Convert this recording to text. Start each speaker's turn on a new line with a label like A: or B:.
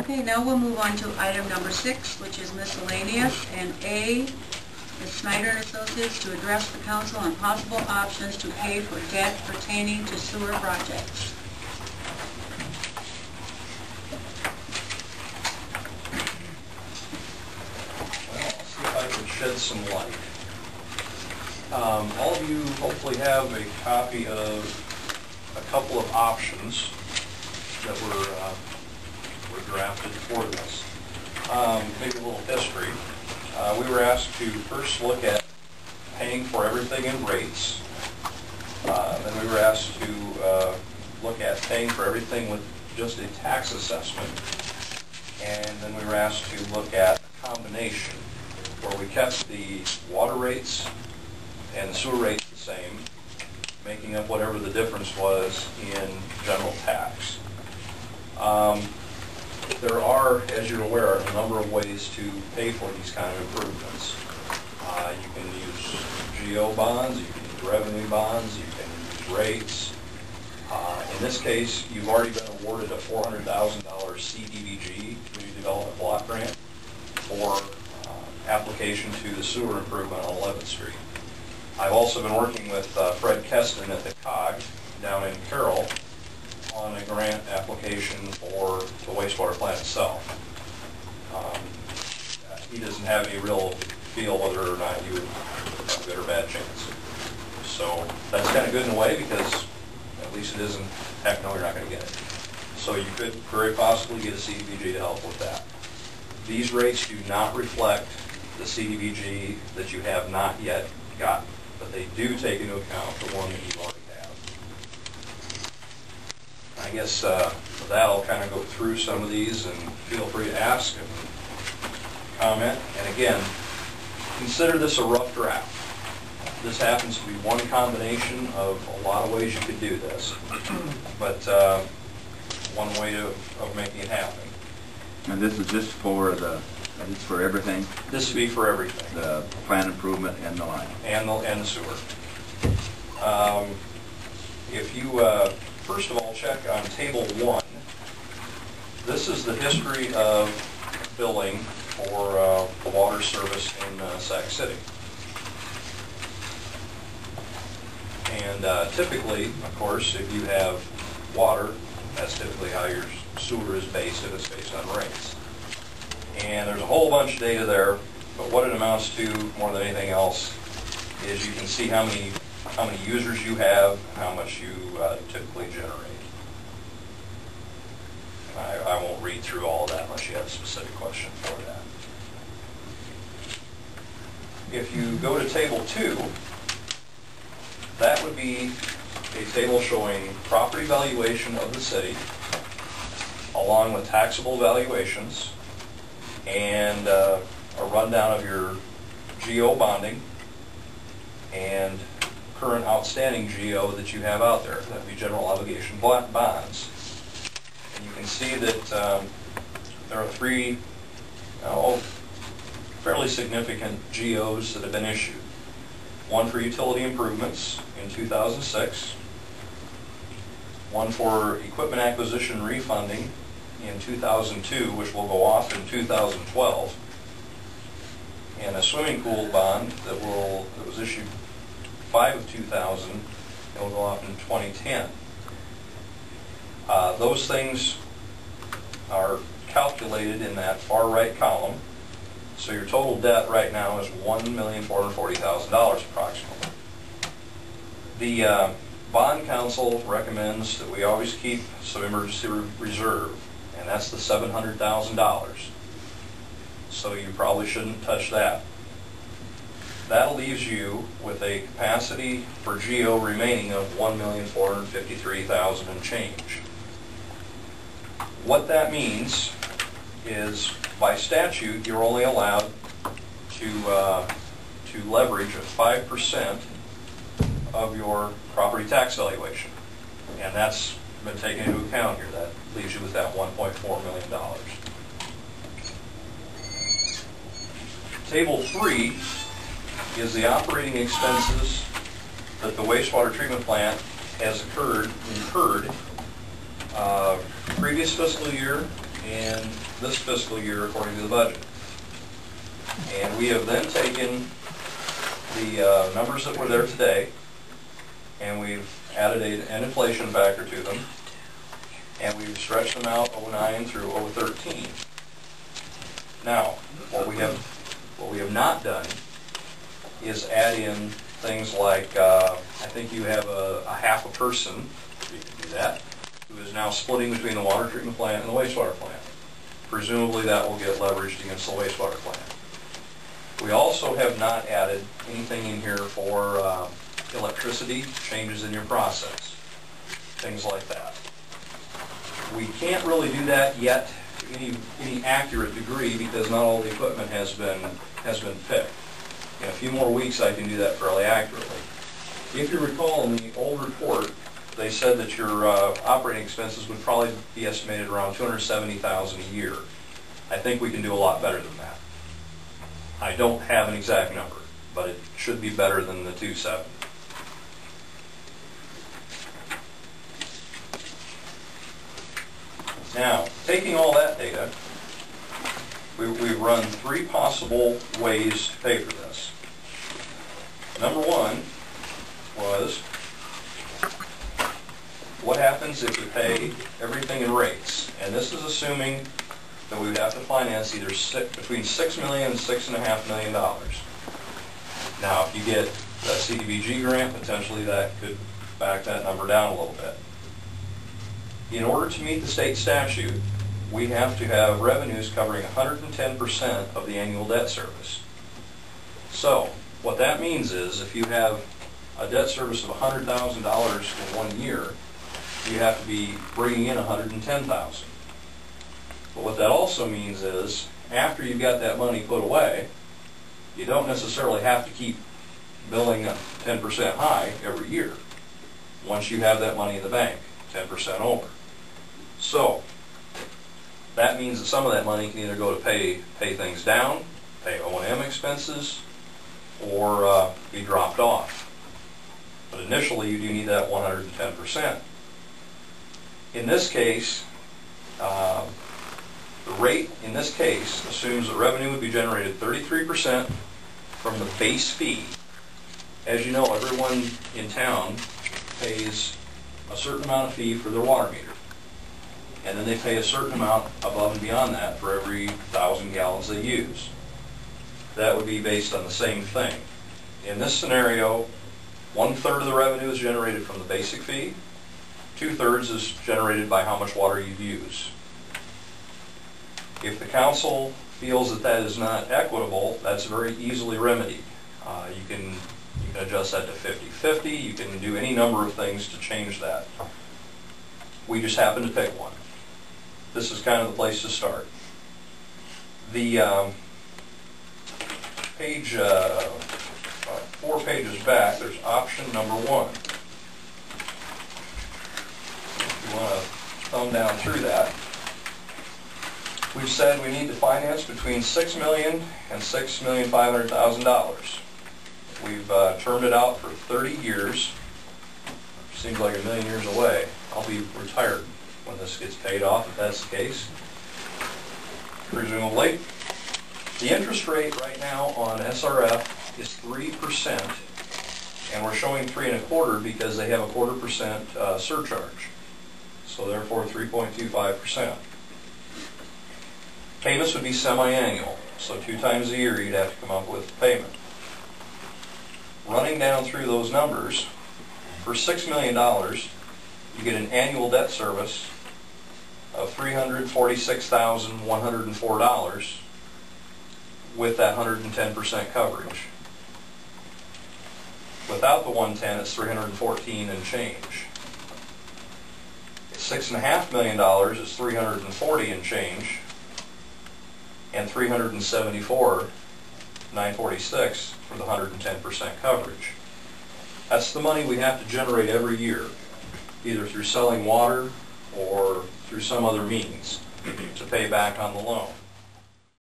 A: Okay, now we'll move on to item number 6, which is miscellaneous, and A is Snyder and Associates to address the council on possible options to pay for debt pertaining to sewer projects.
B: Well, I'll see if I can shed some light. All of you hopefully have a copy of a couple of options that were drafted for this. Maybe a little history. We were asked to first look at paying for everything in rates. Then we were asked to look at paying for everything with just a tax assessment. And then we were asked to look at a combination where we kept the water rates and the sewer rates the same, making up whatever the difference was in general tax. There are, as you're aware, a number of ways to pay for these kind of improvements. You can use GO bonds, you can use revenue bonds, you can use rates. In this case, you've already been awarded a $400,000 CDBG, Community Development Block Grant, for application to the sewer improvement on 11th Street. I've also been working with Fred Keston at the COG down in Carroll on a grant application for the wastewater plant itself. He doesn't have any real feel whether or not you would have a good or bad chance. So that's kind of good in a way because at least it isn't, heck no, you're not going to get it. So you could very possibly get a CDBG to help with that. These rates do not reflect the CDBG that you have not yet gotten, but they do take into account the one that you already have. I guess with that, I'll kind of go through some of these and feel free to ask and comment. And again, consider this a rough draft. This happens to be one combination of a lot of ways you could do this, but one way of making it happen.
C: And this is just for the, it's for everything?
B: This would be for everything.
C: The plant improvement and the line?
B: And the sewer. If you, first of all, check on Table 1, this is the history of billing for the water service in Sac City. And typically, of course, if you have water, that's typically how your sewer is based, if it's based on rates. And there's a whole bunch of data there, but what it amounts to more than anything else is you can see how many users you have, how much you typically generate. And I won't read through all of that unless you have a specific question for that. If you go to Table 2, that would be a table showing property valuation of the city, along with taxable valuations, and a rundown of your GO bonding and current outstanding GO that you have out there. That would be general obligation bonds. And you can see that there are 3 fairly significant GOs that have been issued. One for utility improvements in 2006, one for equipment acquisition refunding in 2002, which will go off in 2012, and a swimming pool bond that was issued 5 of 2000 and will go off in 2010. Those things are calculated in that far right column. So your total debt right now is $1,440,000 approximately. The Bond Council recommends that we always keep some emergency reserve, and that's the $700,000. So you probably shouldn't touch that. That leaves you with a capacity for GO remaining of $1,453,000 and change. What that means is, by statute, you're only allowed to leverage at 5% of your property tax valuation, and that's been taken into account here. That leaves you with that $1.4 million. Table 3 is the operating expenses that the wastewater treatment plant has incurred previous fiscal year in this fiscal year according to the budget. And we have then taken the numbers that were there today, and we've added an inflation factor to them, and we've stretched them out 09 through 013. Now, what we have not done is add in things like, I think you have a half a person, you can do that, who is now splitting between the water treatment plant and the wastewater plant. Presumably that will get leveraged against the wastewater plant. We also have not added anything in here for electricity, changes in your process, things like that. We can't really do that yet to any accurate degree because not all the equipment has been picked. In a few more weeks I can do that fairly accurately. If you recall in the old report, they said that your operating expenses would probably be estimated around $270,000 a year. I think we can do a lot better than that. I don't have an exact number, but it should be better than the 270. Now, taking all that data, we've run three possible ways to pay for this. Number one was, what happens if we pay everything in rates? And this is assuming that we would have to finance either between $6 million and $6.5 million. Now, if you get a CDBG grant, potentially that could back that number down a little bit. In order to meet the state statute, we have to have revenues covering 110% of the annual debt service. So, what that means is if you have a debt service of $100,000 in 1 year, you have to be bringing in $110,000. But what that also means is, after you've got that money put away, you don't necessarily have to keep billing 10% high every year. Once you have that money in the bank, 10% over. So, that means that some of that money can either go to pay things down, pay O&M expenses, or be dropped off. But initially, you do need that 110%. In this case, the rate in this case assumes that revenue would be generated 33% from the base fee. As you know, everyone in town pays a certain amount of fee for their water meter. And then they pay a certain amount above and beyond that for every 1,000 gallons they use. That would be based on the same thing. In this scenario, 1/3 of the revenue is generated from the basic fee, 2/3 is generated by how much water you use. If the council feels that that is not equitable, that's very easily remedied. You can adjust that to 50-50, you can do any number of things to change that. We just happen to pick one. This is kind of the place to start. The page, 4 pages back, there's option number 1. If you want to thumb down through that, we've said we need to finance between $6 million and $6,500,000. We've termed it out for 30 years. Seems like a million years away. I'll be retired when this gets paid off, if that's the case, presumably. The interest rate right now on SRF is 3%, and we're showing 3.25 because they have a 0.25% surcharge. So therefore 3.25%. Payments would be semi-annual, so 2 times a year you'd have to come up with payment. Running down through those numbers, for $6 million, you get an annual debt service of $346,104 with that 110% coverage. Without the 110, it's $314 and change. $6.5 million is $340 and change, and $374,946 for the 110% coverage. That's the money we have to generate every year, either through selling water or through some other means to pay back on the loan.